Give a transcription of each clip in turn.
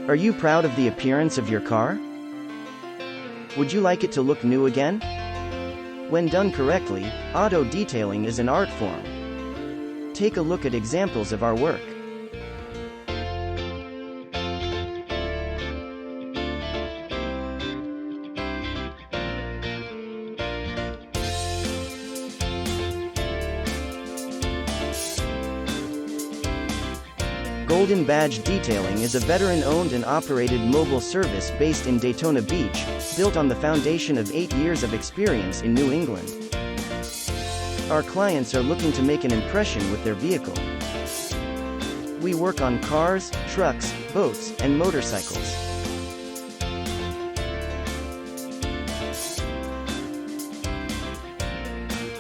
Are you proud of the appearance of your car? Would you like it to look new again? When done correctly, auto detailing is an art form. Take a look at examples of our work. Golden Badge Detailing is a veteran-owned and operated mobile service based in Daytona Beach, built on the foundation of 8 years of experience in New England. Our clients are looking to make an impression with their vehicle. We work on cars, trucks, boats, and motorcycles.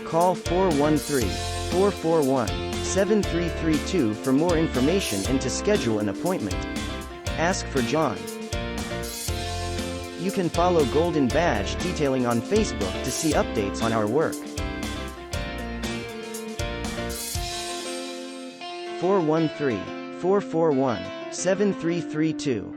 Call 413-441-7332 for more information and to schedule an appointment. Ask for John. You can follow Golden Badge Detailing on Facebook to see updates on our work. 413-441-7332